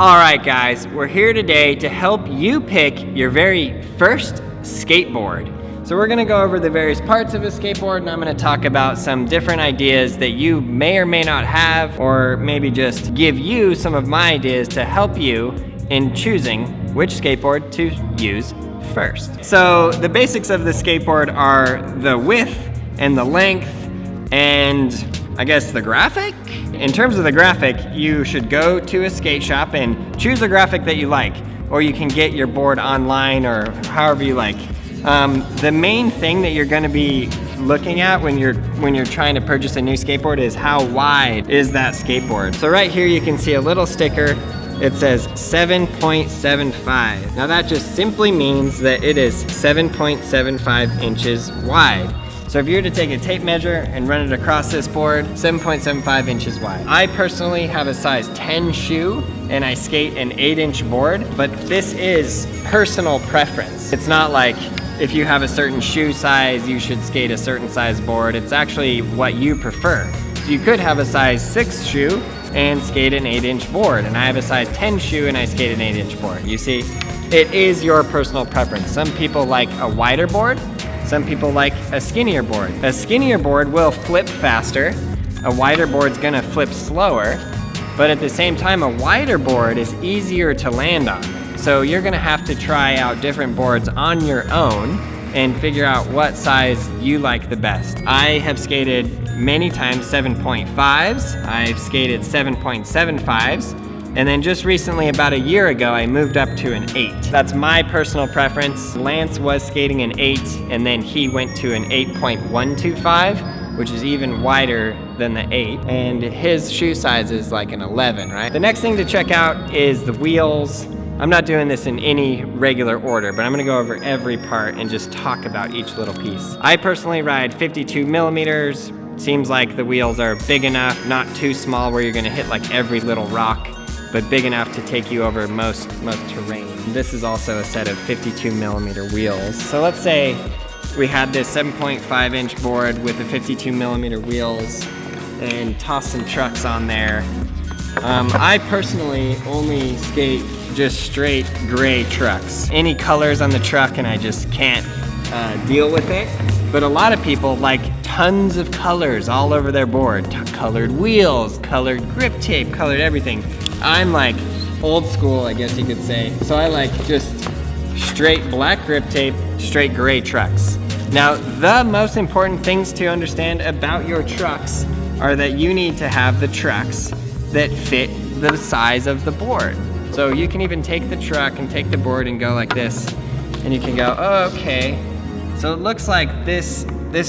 All right, guys, we're here today to help you pick your very first skateboard. So we're gonna go over the various parts of a skateboard, and I'm gonna talk about some different ideas that you may or may not have, or maybe just give you some of my ideas to help you in choosing which skateboard to use first. So the basics of the skateboard are the width and the length and I guess the graphic? In terms of the graphic, you should go to a skate shop and choose a graphic that you like, or you can get your board online or however you like. The main thing that you're gonna be looking at when you're trying to purchase a new skateboard is how wide is that skateboard. So right here you can see a little sticker. It says 7.75. Now that just simply means that it is 7.75 inches wide. So if you were to take a tape measure and run it across this board, 7.75 inches wide. I personally have a size 10 shoe and I skate an 8-inch board, but this is personal preference. It's not like if you have a certain shoe size, you should skate a certain size board. It's actually what you prefer. So you could have a size 6 shoe and skate an 8-inch board, and I have a size 10 shoe and I skate an 8-inch board. You see, it is your personal preference. Some people like a wider board. Some people like a skinnier board. A skinnier board will flip faster. A wider board's gonna flip slower, but at the same time, a wider board is easier to land on. So you're gonna have to try out different boards on your own and figure out what size you like the best. I have skated many times 7.5s. I've skated 7.75s. And then just recently, about a year ago, I moved up to an 8. That's my personal preference. Lance was skating an 8, and then he went to an 8.125, which is even wider than the 8. And his shoe size is like an 11, right? The next thing to check out is the wheels. I'm not doing this in any regular order, but I'm gonna go over every part and just talk about each little piece. I personally ride 52 millimeters. Seems like the wheels are big enough, not too small where you're gonna hit like every little rock, but big enough to take you over most terrain. This is also a set of 52 millimeter wheels. So let's say we had this 7.5 inch board with the 52 millimeter wheels and toss some trucks on there. I personally only skate just straight gray trucks. Any colors on the truck and I just can't deal with it. But a lot of people like tons of colors all over their board. Colored wheels, colored grip tape, colored everything. I'm like old school, I guess you could say. So I like just straight black grip tape, straight gray trucks. Now, the most important things to understand about your trucks are that you need to have the trucks that fit the size of the board. So you can even take the truck and take the board and go like this, and you can go, oh, okay. So it looks like this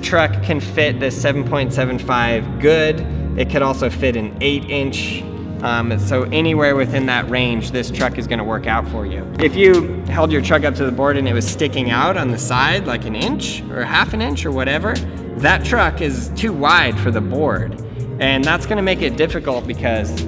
truck can fit this 7.75 good. It could also fit an 8-inch. So anywhere within that range, this truck is gonna work out for you. If you held your truck up to the board and it was sticking out on the side like an inch or half an inch or whatever, that truck is too wide for the board. And that's gonna make it difficult because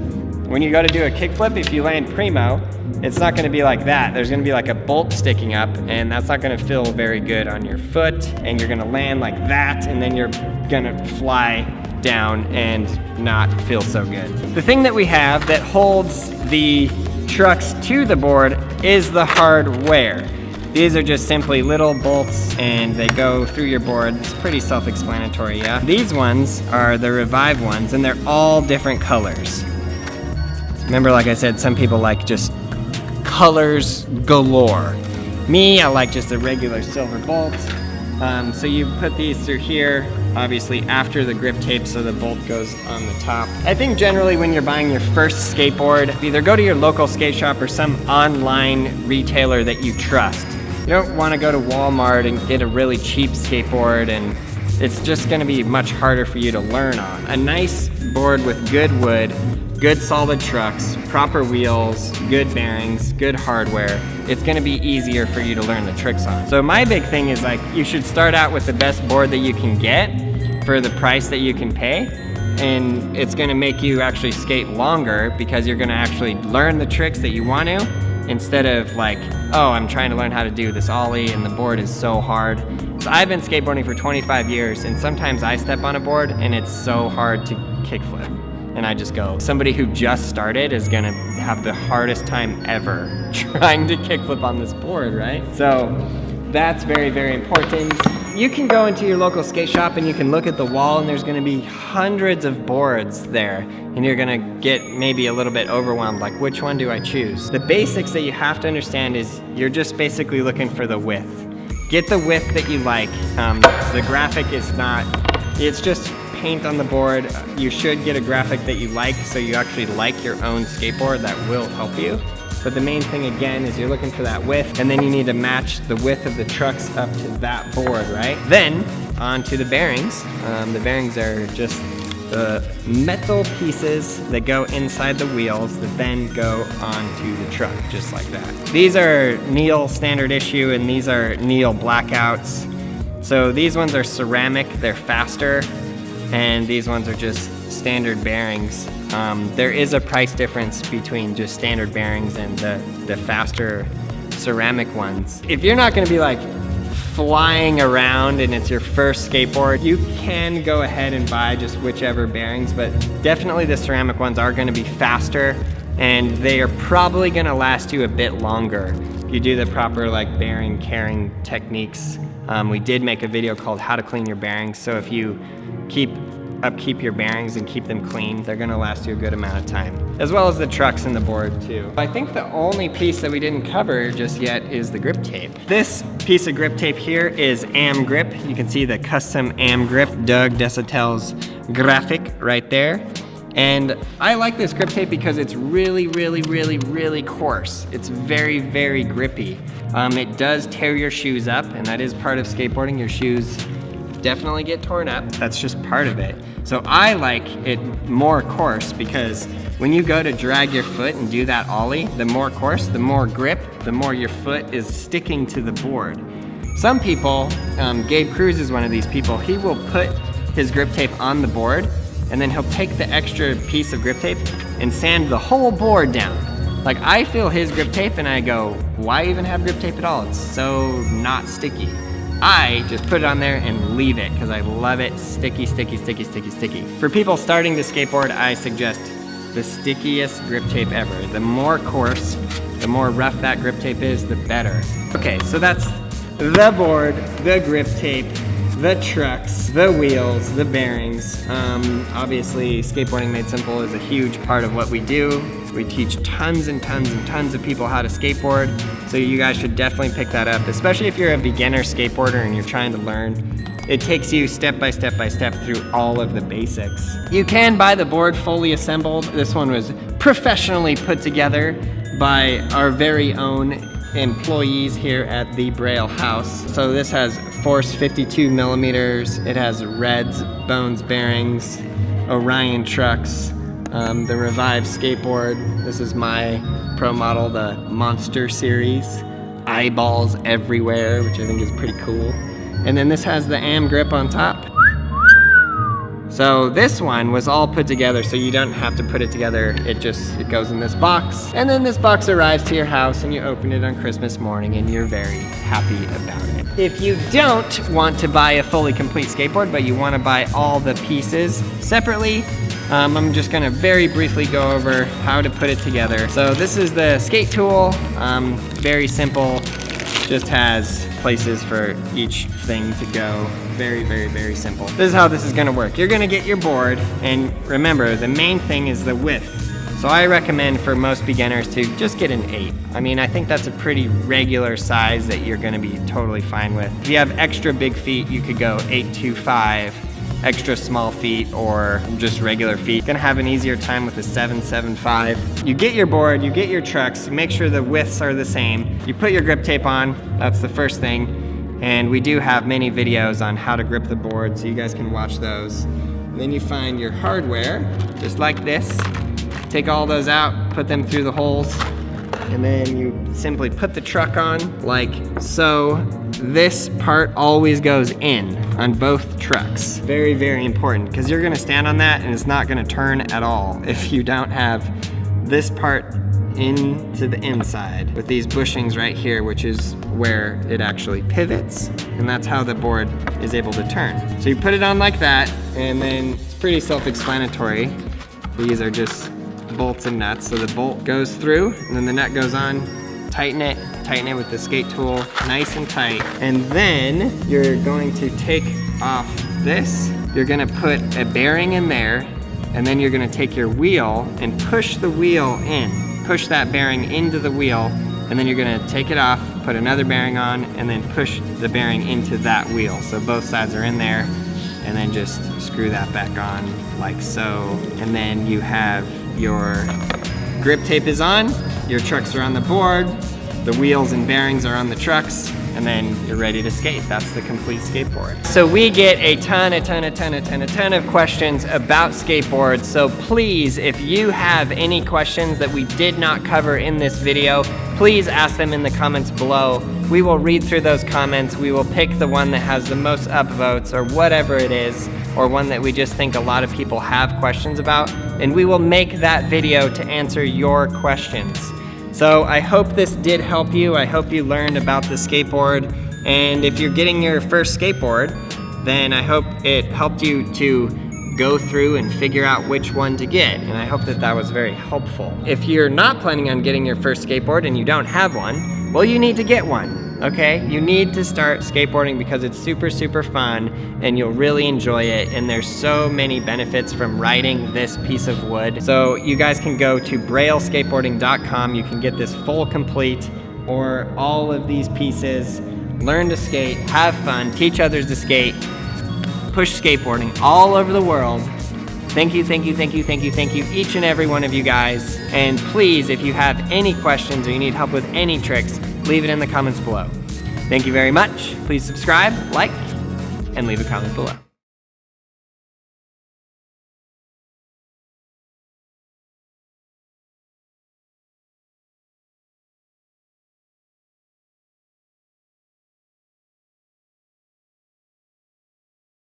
when you go to do a kickflip, if you land primo, it's not gonna be like that. There's gonna be like a bolt sticking up, and that's not gonna feel very good on your foot, and you're gonna land like that, and then you're gonna fly down and not feel so good. The thing that we have that holds the trucks to the board is the hardware. These are just simply little bolts and they go through your board. It's pretty self-explanatory, yeah? These ones are the Revive ones and they're all different colors. Remember, like I said, some people like just colors galore. Me, I like just a regular silver bolt. So you put these through here, obviously after the grip tape so the bolt goes on the top. I think generally when you're buying your first skateboard, either go to your local skate shop or some online retailer that you trust. You don't want to go to Walmart and get a really cheap skateboard, and it's just going to be much harder for you to learn on. A nice board with good wood, good solid trucks, proper wheels, good bearings, good hardware, it's gonna be easier for you to learn the tricks on. So my big thing is like, you should start out with the best board that you can get for the price that you can pay, and it's gonna make you actually skate longer because you're gonna actually learn the tricks that you want to, instead of like, oh, I'm trying to learn how to do this ollie and the board is so hard. So I've been skateboarding for 25 years and sometimes I step on a board and it's so hard to kickflip. and I just go. Somebody who just started is gonna have the hardest time ever trying to kickflip on this board, right? So that's very, very important. You can go into your local skate shop and you can look at the wall, and there's gonna be hundreds of boards there, and you're gonna get maybe a little bit overwhelmed, like which one do I choose? The basics that you have to understand is you're just basically looking for the width. Get the width that you like. The graphic is not, it's just paint on the board. You should get a graphic that you like, so you actually like your own skateboard. That will help you. But the main thing again is you're looking for that width, and then you need to match the width of the trucks up to that board, right? Then onto the bearings. The bearings are just the metal pieces that go inside the wheels that then go onto the truck, just like that. These are Neil standard issue, and these are Neil blackouts. So these ones are ceramic, they're faster, and these ones are just standard bearings. There is a price difference between just standard bearings and the faster ceramic ones. If you're not gonna be like flying around and it's your first skateboard, you can go ahead and buy just whichever bearings, but definitely the ceramic ones are gonna be faster, and they are probably gonna last you a bit longer if you do the proper like bearing caring techniques. We did make a video called how to clean your bearings, so if you upkeep your bearings and keep them clean, they're gonna last you a good amount of time, as well as the trucks and the board too. I think the only piece that we didn't cover just yet is the grip tape. This piece of grip tape here is AM Grip. You can see the custom AM Grip, Doug Desautel's graphic right there. And I like this grip tape because it's really, really, really, really coarse. It's very, very grippy. It does tear your shoes up, and that is part of skateboarding. Your shoes definitely get torn up. That's just part of it. So I like it more coarse because when you go to drag your foot and do that ollie, the more coarse, the more grip, the more your foot is sticking to the board. Some people, Gabe Cruz is one of these people, he will put his grip tape on the board, and then he'll take the extra piece of grip tape and sand the whole board down. Like, I feel his grip tape and I go, why even have grip tape at all? It's so not sticky. I just put it on there and leave it because I love it. Sticky, sticky, sticky, sticky, sticky. For people starting to skateboard, I suggest the stickiest grip tape ever. The more coarse, the more rough that grip tape is, the better. Okay, so that's the board, the grip tape, the trucks, the wheels, the bearings. Obviously, Skateboarding Made Simple is a huge part of what we do. We teach tons and tons and tons of people how to skateboard, so you guys should definitely pick that up, especially if you're a beginner skateboarder and you're trying to learn. It takes you step by step by step through all of the basics. You can buy the board fully assembled. This one was professionally put together by our very own employees here at the Braille House. So this has Force 52 millimeters. It has Reds, Bones bearings, Orion trucks, the Revive skateboard. This is my pro model, the Monster series. Eyeballs everywhere, which I think is pretty cool. And then this has the AM Grip on top. So this one was all put together, so you don't have to put it together. It goes in this box, and then this box arrives to your house and you open it on Christmas morning and you're very happy about it. If you don't want to buy a fully complete skateboard, but you want to buy all the pieces separately, I'm just gonna very briefly go over how to put it together. So this is the skate tool, very simple, just has places for each thing to go. Very, very, very simple. This is how this is gonna work. You're gonna get your board, and remember, the main thing is the width. So I recommend for most beginners to just get an 8. I mean, I think that's a pretty regular size that you're gonna be totally fine with. If you have extra big feet, you could go 8.25, extra small feet, or just regular feet. You're gonna have an easier time with a 7.75. You get your board, you get your trucks, make sure the widths are the same. You put your grip tape on, that's the first thing. And we do have many videos on how to grip the board, so you guys can watch those. And then you find your hardware, just like this. Take all those out, put them through the holes, and then you simply put the truck on like so. This part always goes in on both trucks. Very, very important, because you're gonna stand on that and it's not gonna turn at all if you don't have this part into the inside with these bushings right here, which is where it actually pivots, and that's how the board is able to turn. So you put it on like that, and then it's pretty self-explanatory. These are just bolts and nuts. So the bolt goes through and then the nut goes on. Tighten it with the skate tool, nice and tight. And then you're going to take off this. You're gonna put a bearing in there, and then you're gonna take your wheel and push the wheel in. Push that bearing into the wheel, and then you're gonna take it off, put another bearing on, and then push the bearing into that wheel. So both sides are in there, and then just screw that back on like so. And then you have your grip tape is on, your trucks are on the board, the wheels and bearings are on the trucks, and then you're ready to skate. That's the complete skateboard. So we get a ton of questions about skateboards. So please, if you have any questions that we did not cover in this video, please ask them in the comments below. We will read through those comments. We will pick the one that has the most upvotes or whatever it is, or one that we just think a lot of people have questions about, and we will make that video to answer your questions. So I hope this did help you. I hope you learned about the skateboard. And if you're getting your first skateboard, then I hope it helped you to go through and figure out which one to get. And I hope that that was very helpful. If you're not planning on getting your first skateboard and you don't have one, well, you need to get one, okay? You need to start skateboarding because it's super fun and you'll really enjoy it. And there's so many benefits from riding this piece of wood. So you guys can go to brailleskateboarding.com. You can get this full complete or all of these pieces. Learn to skate, have fun, teach others to skate, push skateboarding all over the world. Thank you, each and every one of you guys. And please, if you have any questions or you need help with any tricks, leave it in the comments below. Thank you very much. Please subscribe, like, and leave a comment below.